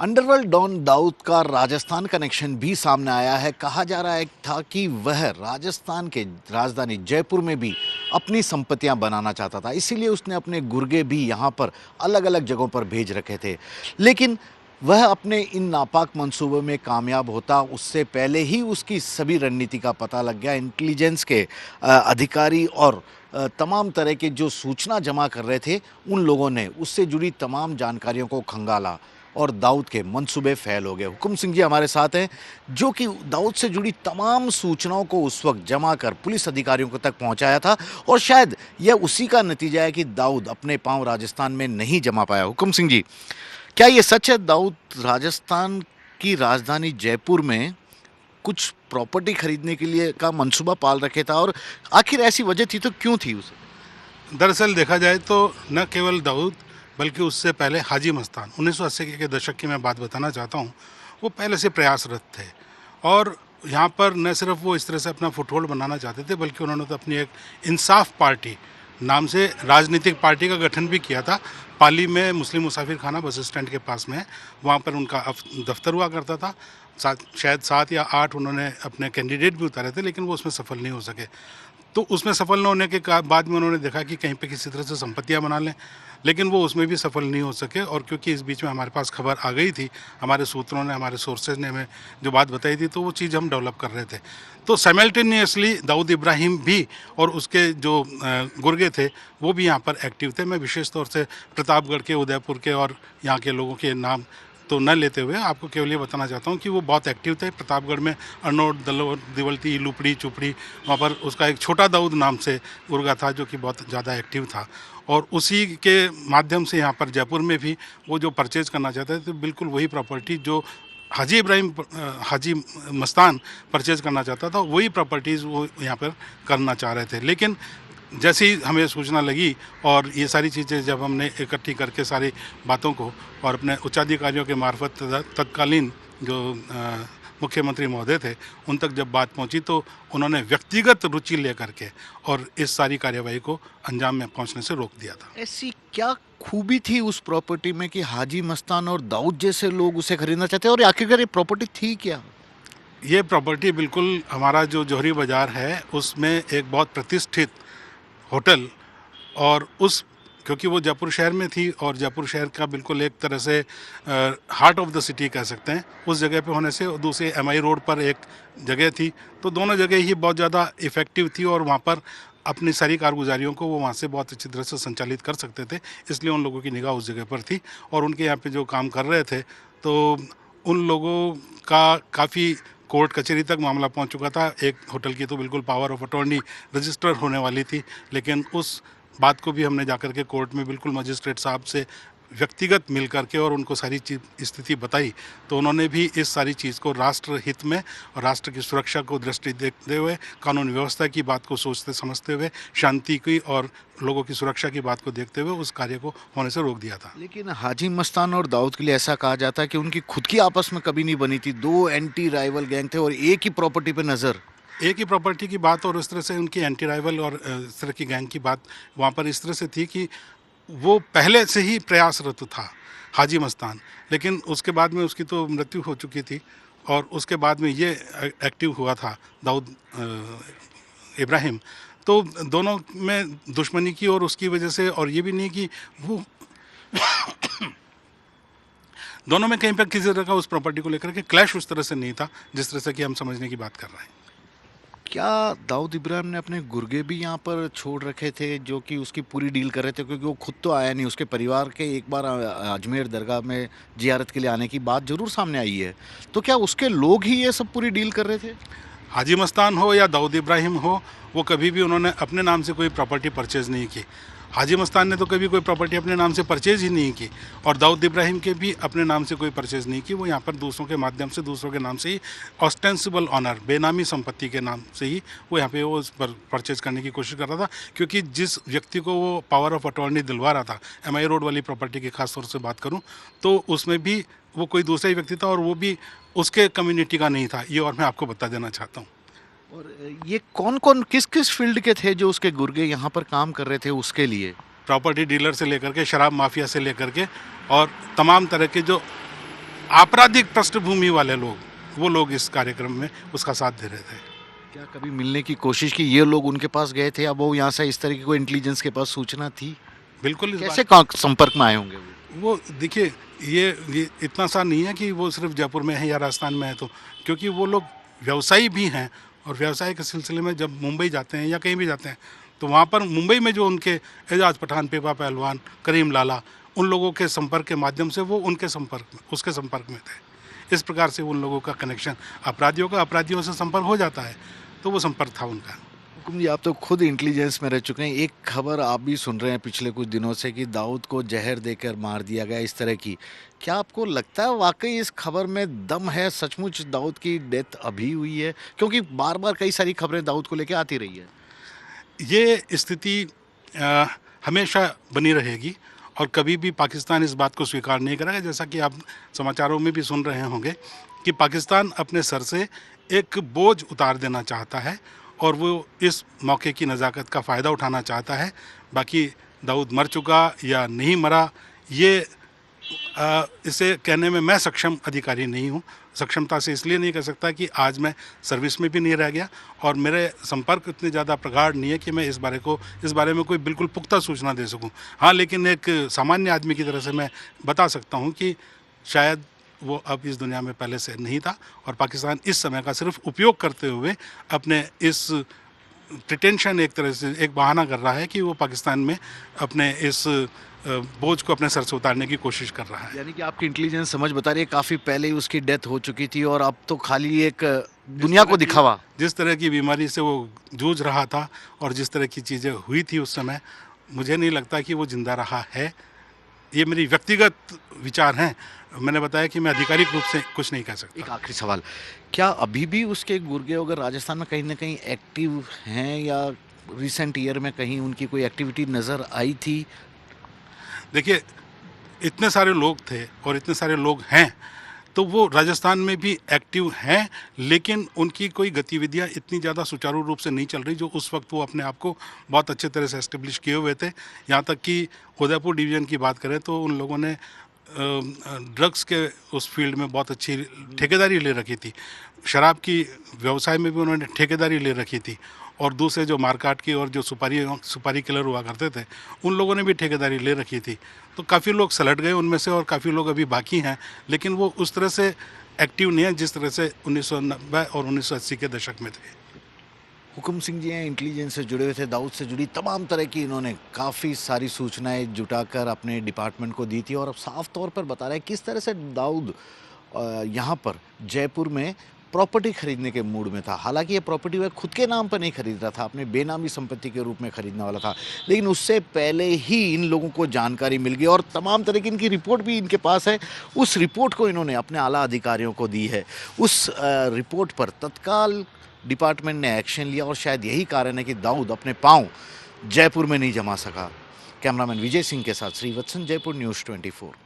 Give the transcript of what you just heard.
Underworld don Dawood का Rajasthan connection भी सामने आया है। कहा जा रहा है था कि वह राजस्थान के राजधानी जयपुर में भी अपनी संपत्तियां बनाना चाहता था, इसीलिए उसने अपने गुर्गे भी यहां पर अलग अलग जगहों पर भेज रखे थे। लेकिन वह अपने इन नापाक मंसूबों में कामयाब होता उससे पहले ही उसकी सभी रणनीति का पता लग गया। इंटेलिजेंस के अधिकारी और तमाम तरह के जो सूचना जमा कर रहे थे, उन लोगों ने उससे जुड़ी तमाम जानकारियों को खंगाला और दाऊद के मंसूबे फेल हो गए। हुकुम सिंह जी हमारे साथ हैं, जो कि दाऊद से जुड़ी तमाम सूचनाओं को उस वक्त जमा कर पुलिस अधिकारियों को तक पहुंचाया था, और शायद यह उसी का नतीजा है कि दाऊद अपने पांव राजस्थान में नहीं जमा पाया। हुकुम सिंह जी, क्या ये सच है दाऊद राजस्थान की राजधानी जयपुर में कुछ प्रॉपर्टी खरीदने के लिए का मंसूबा पाल रखे था, और आखिर ऐसी वजह थी तो क्यों थी उसे? दरअसल देखा जाए तो न केवल दाऊद बल्कि उससे पहले हाजी मस्तान 1980 के दशक की मैं बात बताना चाहता हूँ। वो पहले से प्रयासरत थे और यहाँ पर न सिर्फ वो इस तरह से अपना फुटहोल्ड बनाना चाहते थे, बल्कि उन्होंने तो अपनी एक इंसाफ पार्टी नाम से राजनीतिक पार्टी का गठन भी किया था। पाली में मुस्लिम मुसाफिर खाना बस स्टैंड के पास में है, वहाँ पर उनका दफ्तर हुआ करता था। शायद 7 या 8 उन्होंने अपने कैंडिडेट भी उतारे थे, लेकिन वो उसमें सफल नहीं हो सके। तो उसमें सफल न होने के बाद में उन्होंने देखा कि कहीं पे किसी तरह से संपत्तियां बना लें, लेकिन वो उसमें भी सफल नहीं हो सके। और क्योंकि इस बीच में हमारे पास खबर आ गई थी, हमारे सूत्रों ने, हमारे सोर्सेज ने हमें जो बात बताई थी, तो वो चीज़ हम डेवलप कर रहे थे। तो साइमल्टेनियसली दाऊद इब्राहिम भी और उसके जो गुर्गे थे वो भी यहाँ पर एक्टिव थे। मैं विशेष तौर से प्रतापगढ़ के, उदयपुर के और यहाँ के लोगों के नाम तो न लेते हुए आपको केवल ये बताना चाहता हूँ कि वो बहुत एक्टिव थे। प्रतापगढ़ में अनोट, दिवलती, लुपड़ी, चुपड़ी, वहाँ पर उसका एक छोटा दाऊद नाम से गुर्गा था जो कि बहुत ज़्यादा एक्टिव था। और उसी के माध्यम से यहाँ पर जयपुर में भी वो जो परचेज करना चाहते थे, तो बिल्कुल वही प्रॉपर्टी जो हाजी मस्तान परचेज करना चाहता था, वही प्रॉपर्टीज़ वो यहाँ पर करना चाह रहे थे। लेकिन जैसे ही हमें सूचना लगी और ये सारी चीज़ें जब हमने इकट्ठी करके सारी बातों को और अपने उच्चाधिकारियों के मार्फत तत्कालीन जो मुख्यमंत्री महोदय थे उन तक जब बात पहुंची, तो उन्होंने व्यक्तिगत रुचि लेकर के और इस सारी कार्यवाही को अंजाम में पहुंचने से रोक दिया था। ऐसी क्या खूबी थी उस प्रॉपर्टी में कि हाजी मस्तान और दाऊद जैसे लोग उसे खरीदना चाहते हैं, और आखिरकार ये प्रॉपर्टी थी क्या? ये प्रॉपर्टी बिल्कुल हमारा जो जौहरी बाज़ार है उसमें एक बहुत प्रतिष्ठित होटल, और उस क्योंकि वो जयपुर शहर में थी और जयपुर शहर का बिल्कुल एक तरह से हार्ट ऑफ द सिटी कह सकते हैं, उस जगह पे होने से, और दूसरी एमआई रोड पर एक जगह थी, तो दोनों जगह ही बहुत ज़्यादा इफ़ेक्टिव थी और वहाँ पर अपनी सारी कारगुजारियों को वो वहाँ से बहुत अच्छी तरह से संचालित कर सकते थे। इसलिए उन लोगों की निगाह उस जगह पर थी और उनके यहाँ पे जो काम कर रहे थे, तो उन लोगों का काफ़ी कोर्ट कचहरी तक मामला पहुंच चुका था। एक होटल की तो बिल्कुल पावर ऑफ अटॉर्नी रजिस्टर होने वाली थी, लेकिन उस बात को भी हमने जाकर के कोर्ट में बिल्कुल मजिस्ट्रेट साहब से व्यक्तिगत मिल करके और उनको सारी चीज स्थिति बताई, तो उन्होंने भी इस सारी चीज़ को राष्ट्र हित में और राष्ट्र की सुरक्षा को दृष्टि देखते हुए, कानून व्यवस्था की बात को सोचते समझते हुए, शांति की और लोगों की सुरक्षा की बात को देखते हुए उस कार्य को होने से रोक दिया था। लेकिन हाजी मस्तान और दाऊद के लिए ऐसा कहा जाता है कि उनकी खुद की आपस में कभी नहीं बनी थी। दो एंटी राइवल गैंग थे और एक ही प्रॉपर्टी पे नजर। एक ही प्रॉपर्टी की बात और इस तरह से उनकी एंटी राइवल और इस तरह की गैंग की बात वहाँ पर इस तरह से थी कि वो पहले से ही प्रयासरत था हाजी मस्तान, लेकिन उसके बाद में उसकी तो मृत्यु हो चुकी थी और उसके बाद में ये एक्टिव हुआ था दाऊद इब्राहिम। तो दोनों में दुश्मनी की और उसकी वजह से, और ये भी नहीं कि वो दोनों में कहीं पर किसी तरह का उस प्रॉपर्टी को लेकर के क्लैश उस तरह से नहीं था जिस तरह से कि हम समझने की बात कर रहे हैं। क्या दाऊद इब्राहिम ने अपने गुर्गे भी यहाँ पर छोड़ रखे थे, जो कि उसकी पूरी डील कर रहे थे? क्योंकि वो खुद तो आया नहीं, उसके परिवार के एक बार अजमेर दरगाह में जियारत के लिए आने की बात जरूर सामने आई है। तो क्या उसके लोग ही ये सब पूरी डील कर रहे थे? हाजी मस्तान हो या दाऊद इब्राहिम हो, वो कभी भी उन्होंने अपने नाम से कोई प्रॉपर्टी परचेज नहीं की। हाजी मस्तान ने तो कभी कोई प्रॉपर्टी अपने नाम से परचेज ही नहीं की, और दाऊद इब्राहिम के भी अपने नाम से कोई परचेज नहीं की। वो यहाँ पर दूसरों के माध्यम से, दूसरों के नाम से ही, ऑस्टेंसिबल ऑनर, बेनामी संपत्ति के नाम से ही वो यहाँ पे वो परचेज करने की कोशिश कर रहा था। क्योंकि जिस व्यक्ति को वो पावर ऑफ अटॉर्नी दिलवा रहा था, एमआई रोड वाली प्रॉपर्टी की खास तौर से बात करूँ, तो उसमें भी वो कोई दूसरा ही व्यक्ति था और वो भी उसके कम्युनिटी का नहीं था, ये और मैं आपको बता देना चाहता हूँ। और ये कौन कौन किस किस फील्ड के थे जो उसके गुर्गे यहाँ पर काम कर रहे थे उसके लिए? प्रॉपर्टी डीलर से लेकर के, शराब माफिया से लेकर के, और तमाम तरह के जो आपराधिक पृष्ठभूमि वाले लोग, वो लोग इस कार्यक्रम में उसका साथ दे रहे थे। क्या कभी मिलने की कोशिश की, ये लोग उनके पास गए थे या वो यहाँ से इस तरह की कोई इंटेलिजेंस के पास सूचना थी? बिल्कुल इस कैसे बात संपर्क में आए होंगे वो? वो देखिए, ये इतना सा नहीं है कि वो सिर्फ जयपुर में है या राजस्थान में है, तो क्योंकि वो लोग व्यवसायी भी हैं और व्यवसाय के सिलसिले में जब मुंबई जाते हैं या कहीं भी जाते हैं तो वहाँ पर मुंबई में जो उनके एजाज पठान, पेपा पहलवान, करीम लाला, उन लोगों के संपर्क के माध्यम से वो उसके संपर्क में थे। इस प्रकार से उन लोगों का कनेक्शन अपराधियों से संपर्क हो जाता है, तो वो संपर्क था उनका। हुकुम जी, आप तो खुद इंटेलिजेंस में रह चुके हैं। एक खबर आप भी सुन रहे हैं पिछले कुछ दिनों से कि दाऊद को जहर देकर मार दिया गया, इस तरह की। क्या आपको लगता है वाकई इस खबर में दम है? सचमुच दाऊद की डेथ अभी हुई है? क्योंकि बार बार कई सारी खबरें दाऊद को लेकर आती रही है। ये स्थिति हमेशा बनी रहेगी और कभी भी पाकिस्तान इस बात को स्वीकार नहीं करेगा। जैसा कि आप समाचारों में भी सुन रहे होंगे कि पाकिस्तान अपने सर से एक बोझ उतार देना चाहता है और वो इस मौके की नज़ाकत का फ़ायदा उठाना चाहता है। बाकी दाऊद मर चुका या नहीं मरा, ये इसे कहने में मैं सक्षम अधिकारी नहीं हूँ। सक्षमता से इसलिए नहीं कह सकता कि आज मैं सर्विस में भी नहीं रह गया और मेरे संपर्क इतने ज़्यादा प्रगाढ़ नहीं है कि मैं इस बारे में कोई बिल्कुल पुख्ता सूचना दे सकूं। हाँ, लेकिन एक सामान्य आदमी की तरह से मैं बता सकता हूं कि शायद वो अब इस दुनिया में पहले से नहीं था और पाकिस्तान इस समय का सिर्फ उपयोग करते हुए अपने इस प्रिटेंशन, एक तरह से एक बहाना कर रहा है कि वो पाकिस्तान में अपने इस बोझ को अपने सर से उतारने की कोशिश कर रहा है। यानी कि आपकी इंटेलिजेंस समझ बता रही है काफ़ी पहले ही उसकी डेथ हो चुकी थी और अब तो खाली एक दुनिया को दिखावा। जिस तरह की बीमारी से वो जूझ रहा था और जिस तरह की चीज़ें हुई थी उस समय, मुझे नहीं लगता कि वो जिंदा रहा है। ये मेरी व्यक्तिगत विचार हैं। मैंने बताया कि मैं आधिकारिक रूप से कुछ नहीं कह एक सकता। आखिरी सवाल, क्या अभी भी उसके गुर्गे अगर राजस्थान में कहीं ना कहीं एक्टिव हैं या रिसेंट ईयर में कहीं उनकी कोई एक्टिविटी नज़र आई थी? देखिए, इतने सारे लोग थे और इतने सारे लोग हैं, तो वो राजस्थान में भी एक्टिव हैं, लेकिन उनकी कोई गतिविधियां इतनी ज़्यादा सुचारू रूप से नहीं चल रही जो उस वक्त वो अपने आप को बहुत अच्छे तरह से एस्टेब्लिश किए हुए थे। यहाँ तक कि उदयपुर डिवीज़न की बात करें तो उन लोगों ने ड्रग्स के उस फील्ड में बहुत अच्छी ठेकेदारी ले रखी थी। शराब की व्यवसाय में भी उन्होंने ठेकेदारी ले रखी थी और दूसरे जो मारकाट की और जो सुपारी किलर हुआ करते थे, उन लोगों ने भी ठेकेदारी ले रखी थी। तो काफ़ी लोग सलट गए उनमें से और काफ़ी लोग अभी बाकी हैं, लेकिन वो उस तरह से एक्टिव नहीं है जिस तरह से 1990 और 1980 के दशक में थे। हुकुम सिंह जी हैं, इंटेलिजेंस से जुड़े हुए थे, दाऊद से जुड़ी तमाम तरह की इन्होंने काफ़ी सारी सूचनाएं जुटाकर अपने डिपार्टमेंट को दी थी और अब साफ तौर पर बता रहे हैं किस तरह से दाऊद यहाँ पर जयपुर में प्रॉपर्टी खरीदने के मूड में था। हालांकि ये प्रॉपर्टी वह खुद के नाम पर नहीं खरीद रहा था, अपने बेनामी संपत्ति के रूप में खरीदने वाला था, लेकिन उससे पहले ही इन लोगों को जानकारी मिल गई और तमाम तरह की इनकी रिपोर्ट भी इनके पास है। उस रिपोर्ट को इन्होंने अपने आला अधिकारियों को दी है। उस रिपोर्ट पर तत्काल डिपार्टमेंट ने एक्शन लिया और शायद यही कारण है कि दाऊद अपने पाँव जयपुर में नहीं जमा सका। कैमरामैन विजय सिंह के साथ श्रीवत्सन, जयपुर न्यूज़ 24।